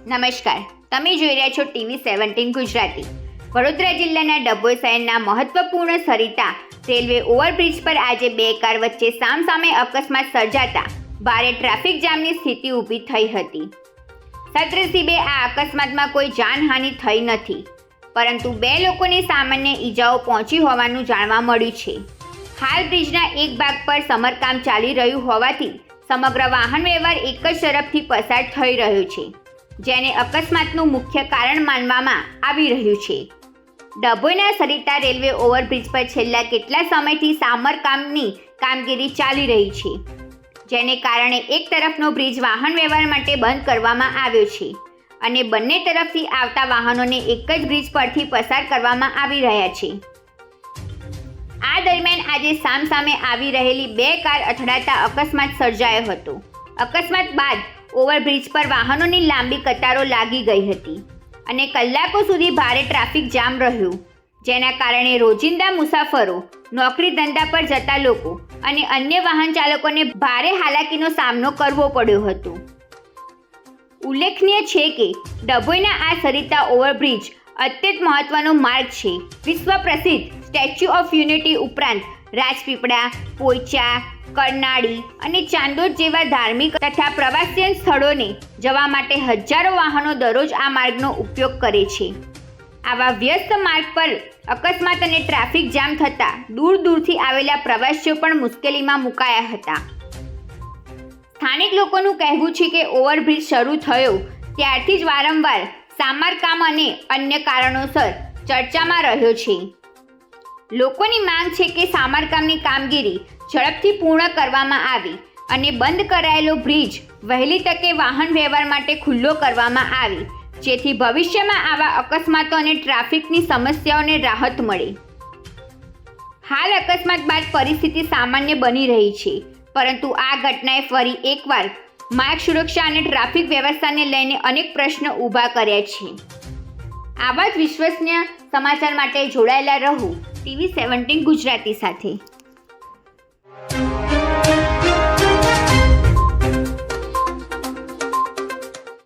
નમસ્કાર, તમે જોઈ રહ્યા છો TV17 ગુજરાતી। વડોદરા જિલ્લાના ડભોઈ શહેરના મહત્વપૂર્ણ સરિતા રેલવે ઓવરબ્રિજ પર આજે બે કાર વચ્ચે સામસામે અકસ્માત સર્જાતા ભારે ટ્રાફિક જામની સ્થિતિ ઊભી થઈ હતી। સદનસીબે આ અકસ્માતમાં કોઈ જાનહાનિ થઈ નથી, પરંતુ બે લોકોને સામાન્ય ઈજાઓ પહોંચી હોવાનું જાણવા મળ્યું છે। હાલ બ્રિજના એક ભાગ પર સમારકામ ચાલી રહ્યું હોવાથી સમગ્ર વાહન વ્યવહાર એક જ તરફથી પસાર થઈ રહ્યો છે, જેને અકસ્માતનું મુખ્ય કારણ માનવામાં આવી રહ્યું છે। ડભોઈના સરિતા રેલવે ઓવરબ્રિજ પર છેલ્લા કેટલા સમયથી સમારકામની કામગીરી ચાલી રહી છે, જેને કારણે એક તરફનો બ્રિજ વાહન વ્યવહાર માટે બંધ કરવામાં આવ્યો છે અને બંને તરફથી આવતા વાહનોને એક જ બ્રિજ પરથી પસાર કરવામાં આવી રહ્યા છે। આ દરમિયાન આજે સામસામે આવી રહેલી બે કાર અથડાતા અકસ્માત સર્જાયો હતો। અકસ્માત બાદ ઓવરબ્રિજ પર વાહનોની લાંબી કતારો લાગી ગઈ હતી અને કલાકો સુધી ભારે ટ્રાફિક જામ રહ્યું, જેના કારણે રોજિંદા મુસાફરો, નોકરી ધંધા પર જતા લોકો અને અન્ય વાહન ચાલકોને ભારે હાલાકીનો સામનો કરવો પડ્યો હતો। ઉલ્લેખનીય છે કે ડભોઈના આ સરિતા ઓવરબ્રિજ અત્યંત મહત્વનો માર્ગ છે। વિશ્વ પ્રસિદ્ધ સ્ટેચ્યુ ઓફ યુનિટી ઉપરાંત રાજપીપળા, પોઈચા, કરનાળી અને ચાંદોદ જેવા ધાર્મિક તથા પ્રવાસન સ્થળોને જવા માટે હજારો વાહનો દરરોજ આ માર્ગનો ઉપયોગ કરે છે। આવા વ્યસ્ત માર્ગ પર અકસ્માત અને ટ્રાફિક જામ થતાં દૂર દૂરથી આવેલા પ્રવાસીઓ પણ મુશ્કેલીમાં મુકાયા હતા। સ્થાનિક લોકોનું કહેવું છે કે ઓવરબ્રિજ શરૂ થયો ત્યારથી જ વારંવાર સમારકામ અને અન્ય કારણોસર ચર્ચામાં રહ્યો છે। લોકોની માંગ છે કે સમારકામની કામગીરી ઝડપથી પૂર્ણ કરવામાં આવે અને બંધ કરાયેલો બ્રિજ વહેલી તકે વાહન વ્યવહાર માટે ખુલ્લો કરવામાં આવે, જેથી ભવિષ્યમાં આવા અકસ્માતો અને ટ્રાફિકની સમસ્યાઓને રાહત મળે। હાલ અકસ્માત બાદ પરિસ્થિતિ સામાન્ય બની રહી છે, પરંતુ આ ઘટનાએ ફરી એકવાર માર્ગ સુરક્ષા અને ટ્રાફિક વ્યવસ્થાને લઈને અનેક પ્રશ્નો ઊભા કર્યા છે। આવા જ વિશ્વસનીય સમાચાર માટે જોડાયેલા રહો TV17 ગુજરાતી સાથે।